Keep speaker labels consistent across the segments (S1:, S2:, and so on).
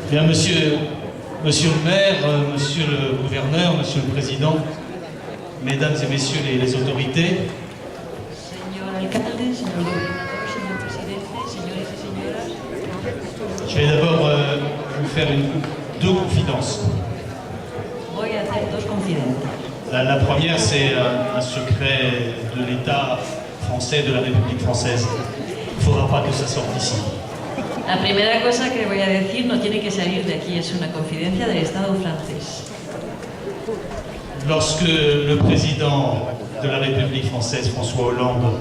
S1: Bien, monsieur le maire, monsieur le gouverneur, monsieur le président, mesdames et messieurs les autorités,
S2: Señor alcalde, señor gobernador, señor presidente, señores y señoras,
S1: je vais d'abord vous faire deux confidences.
S2: voy a hacer dos confidencias.
S1: La première, c'est un secret de l'État français, de la République française. Il ne faudra pas que ça sorte ici.
S2: La primera cosa que voy a decir no tiene que salir de aquí, es una confidencia del Estado francés.
S1: Lorsque le président de la République française, François Hollande,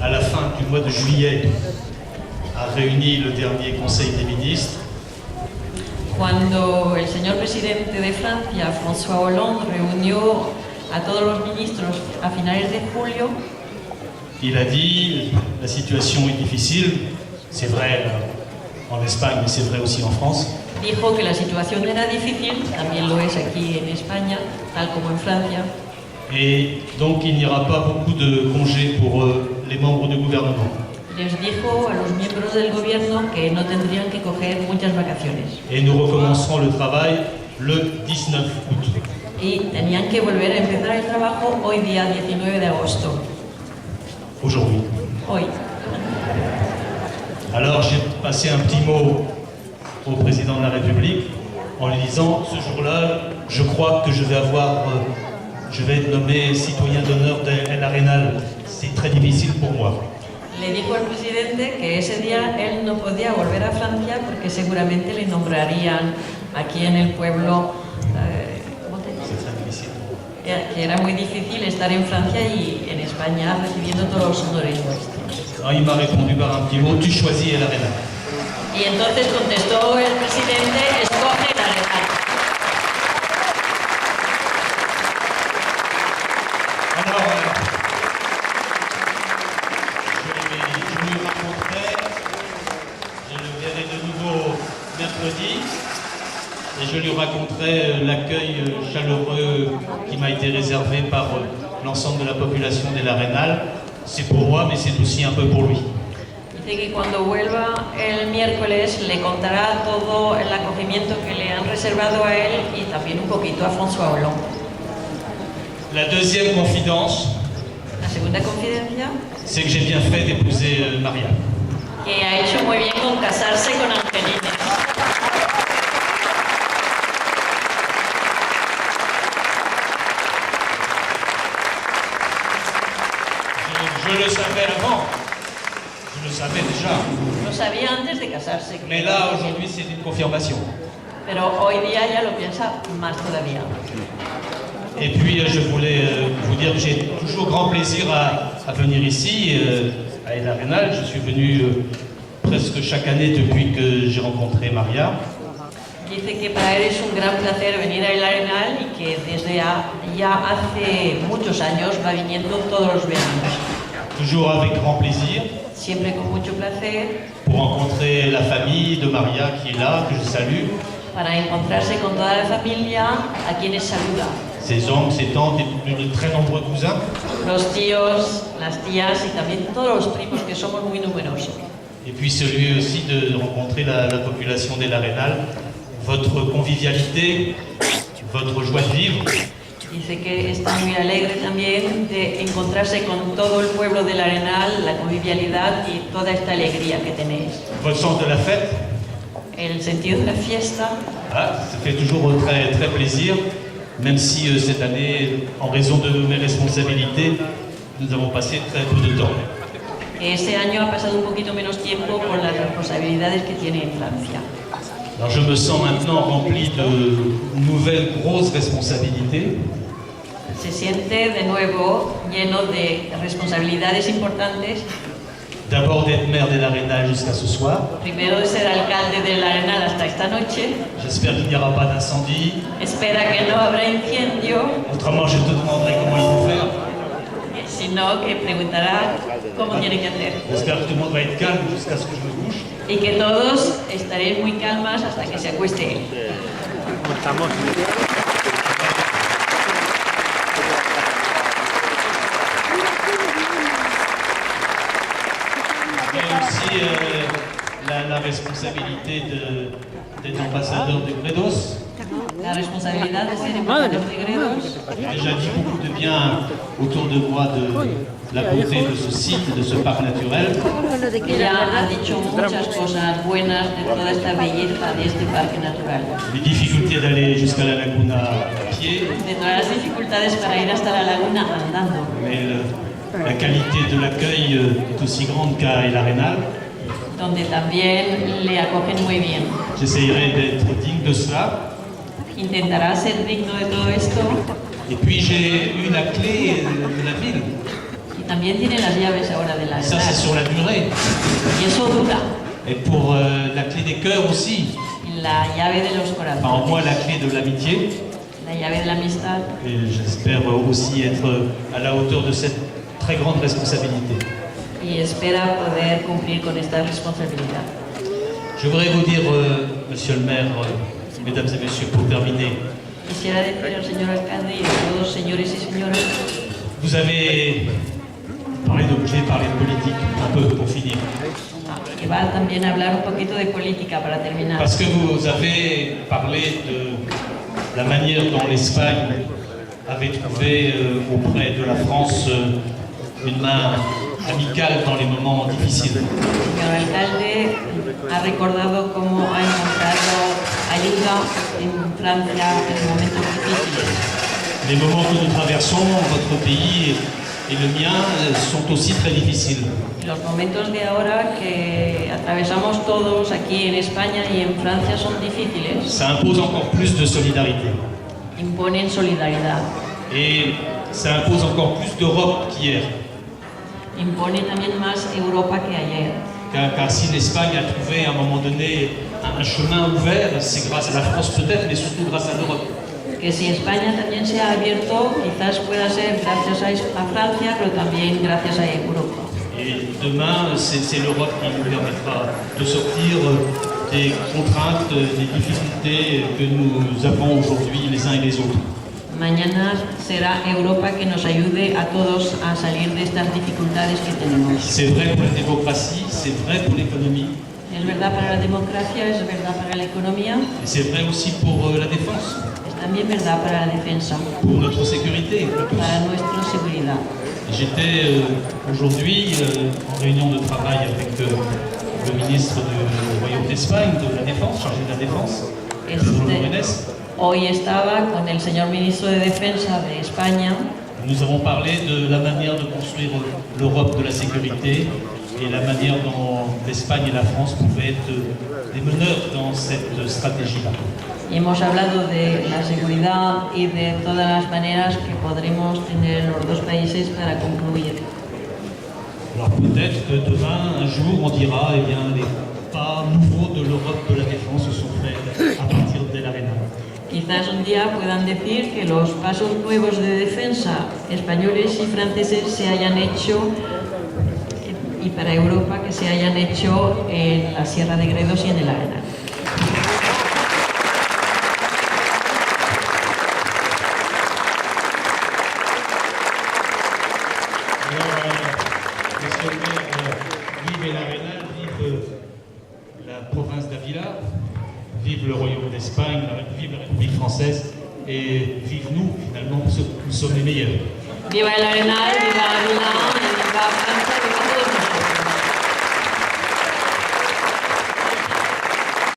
S1: à la fin du mois de juillet, a réuni le dernier Conseil des ministres,
S2: Cuando el señor presidente de Francia, François Hollande, reunió a todos los ministros a finales de julio,
S1: il a dit « La situation est difficile », c'est vrai en Espagne, mais c'est vrai aussi en France.
S2: dijo que la situación era difícil, también lo es aquí en España, tal como en Francia,
S1: Et donc il n'y aura pas beaucoup de congés pour les membres du gouvernement.
S2: les dijo a los miembros del gobierno que no tendrían que coger muchas vacaciones
S1: Et nous recommencerons le travail le 19 août.
S2: y tenían que volver a empezar el trabajo hoy día 19 de agosto,
S1: Aujourd'hui.
S2: hoy.
S1: Alors j'ai passé un petit mot au président de la République en lui disant ce jour-là, je crois que je vais être nommé citoyen d'honneur de l'Arénal. C'est très difficile pour moi.
S2: Le dijo al presidente que ese día él no podía volver a Francia porque seguramente le nombrarían aquí en el pueblo, ¿cómo te dices?
S1: C'est très difficile.
S2: Que era muy difícil estar en Francia y en España recibiendo todos los honores nuestros.
S1: Alors, il m'a répondu par un petit mot, tu choisis l'Arénal.
S2: Y entonces contestó el presidente, escoge la Arenal.
S1: Alors, je lui raconterai, je le verrai de nouveau mercredi, et je lui raconterai l'accueil chaleureux qui m'a été réservé par l'ensemble de la population de l'Arénal. C'est pour moi, mais c'est aussi un peu pour lui.
S2: Dice que cuando vuelva el miércoles le contará todo el acogimiento que le han reservado a él y también un poquito a François Hollande.
S1: La deuxième confidence,
S2: La segunda confidencia,
S1: c'est que j'ai bien fait d'épouser Maria.
S2: que ha hecho muy bien con casarse con Angelina.
S1: Je le savais avant, je le savais déjà,
S2: Lo sabía antes de casarse,
S1: mais là aujourd'hui c'est une confirmation.
S2: pero hoy día ya lo piensa más todavía.
S1: Et puis je voulais vous dire que j'ai toujours grand plaisir à venir ici, à El Arenal. Je suis venu presque chaque année depuis que j'ai rencontré Maria.
S2: Dice que para él es un gran placer venir a El Arenal y que desde ya hace muchos años va viniendo todos los veranos.
S1: Toujours avec grand plaisir
S2: Siempre con mucho placer
S1: pour rencontrer la famille de Maria qui est là, que je salue,
S2: para encontrarse con toda la familia a quienes saluda.
S1: ses oncles, ses tantes et de très nombreux cousins.
S2: Los tíos, las tías y también todos los primos que somos muy numerosos.
S1: Et puis celui aussi de rencontrer la population de l'Arénal, votre convivialité, votre joie de vivre.
S2: Dice que está muy alegre también de encontrarse con todo el pueblo del Arenal, la convivialidad y toda esta alegría que tenéis.
S1: Votre sens de la fête,
S2: El sentido de la fiesta,
S1: ça fait toujours très, très plaisir, même si cette année, en raison de mes responsabilités, nous avons passé très peu de temps.
S2: que este año ha pasado un poquito menos tiempo por las responsabilidades que tiene en Francia.
S1: Alors je me sens maintenant rempli de nouvelles grosses responsabilités.
S2: Se siente de nuevo lleno de responsabilidades importantes.
S1: D'abord d'être maire de l'Arénal jusqu'à ce soir.
S2: Primero de ser alcalde del Arenal hasta esta noche.
S1: J'espère qu'il n'y aura pas d'incendie.
S2: Espera que no habrá incendio.
S1: Autrement, je te demanderai comment il faut faire.
S2: Si no, que preguntará cómo tiene que hacer.
S1: J'espère que tout le monde va être calme jusqu'à ce que je me couche.
S2: Y que todos estaréis muy calmas hasta que se acueste él.
S1: Et aussi, la responsabilité d'être ambassadeur de Gredos.
S2: La responsabilidad de ser embajador de Gredos.
S1: J'ai déjà dit beaucoup de bien autour de moi de la beauté de ce site, de ce parc naturel.
S2: Ella ha dicho muchas cosas buenas de toda esta belleza de este parque natural.
S1: Les difficultés d'aller jusqu'à la laguna à pied,
S2: De todas las dificultades para ir hasta la laguna andando.
S1: mais la qualité de l'accueil est aussi grande qu'à El Arenal.
S2: Donde también le acogen muy bien.
S1: J'essayerai d'être digne de cela.
S2: Intentará ser digno de todo esto
S1: Et puis j'ai eu la clé de la ville.
S2: y también tiene las llaves ahora de la
S1: Ça, c'est
S2: ciudad.
S1: sur la durée.
S2: Y eso dura.
S1: Et pour la clé des cœurs aussi.
S2: Y la llave de los
S1: Enfin, en
S2: corazones,
S1: moi, la clé de l'amitié.
S2: la llave de la amistad.
S1: Et j'espère aussi être à la hauteur de cette très grande responsabilité.
S2: Y espera poder cumplir con esta responsabilidad.
S1: Je voudrais vous dire, monsieur le maire, mesdames et messieurs, pour terminer,
S2: Quisiera decir al señor alcalde y a todos señores y señoras
S1: vous avez parlé d'objets, parlé de politique, un peu pour finir.
S2: que va también a hablar un poquito de política para terminar.
S1: Parce que vous avez parlé de la manière dont l'Espagne avait trouvé auprès de la France une main amicale dans les moments difficiles.
S2: El señor alcalde ha recordado cómo ha encontrado ayuda en Francia en momentos difíciles.
S1: Les moments que nous traversons, votre pays et le mien, sont aussi très difficiles.
S2: Los momentos de ahora que atravesamos todos aquí en España y en Francia son difíciles,
S1: Ça impose encore plus de solidarité.
S2: imponen solidaridad,
S1: Et ça impose encore plus d'Europe qu'hier.
S2: imponen también más Europa que ayer.
S1: Car si l'Espagne a trouvé à un moment donné un chemin ouvert, c'est grâce à la France peut-être, mais surtout grâce à l'Europe.
S2: Que si España también se ha abierto, quizás pueda ser gracias a Francia, pero también gracias a Europa.
S1: Et demain, c'est l'Europe qui nous permettra de sortir des contraintes, des difficultés que nous avons aujourd'hui les uns et les autres.
S2: Mañana será Europa que nos ayude a todos a salir de estas dificultades que tenemos.
S1: C'est vrai pour la démocratie, c'est vrai pour l'économie,
S2: Es verdad para la democracia, es verdad para la economía,
S1: et c'est vrai aussi pour la défense,
S2: es también verdad para la defensa,
S1: pour notre sécurité. pour tous.
S2: para nuestra seguridad.
S1: J'étais aujourd'hui en réunion de travail avec le ministre du Royaume d'Espagne de la Défense, chargé de la Défense, Bruno Menes.
S2: Hoy estaba con el señor ministro de Defensa de España.
S1: Nous avons parlé de la manière de construire l'Europe de la sécurité et la manière dont l'Espagne et la France pouvaient être des meneurs dans cette stratégie-là.
S2: Y hemos hablado de la seguridad y de todas las maneras que podremos tener los dos países para concluir.
S1: Alors peut-être que demain, un jour, on dira, eh bien, les pas nouveaux de l'Europe de la défense se sont faits à partir de l'ARENA.
S2: Quizás un día puedan decir que los pasos nuevos de defensa españoles y franceses se hayan hecho, y para Europa que se hayan hecho en la Sierra de Gredos y en el Arenal.
S1: Monsieur le maire, vive l'Arenal, vive la province d'Avila, vive le Royaume d'Espagne, vive la République française et vive nous finalement, parce que nous sommes les meilleurs.
S2: Viva el Arenal, viva Milán, viva Francia, viva todos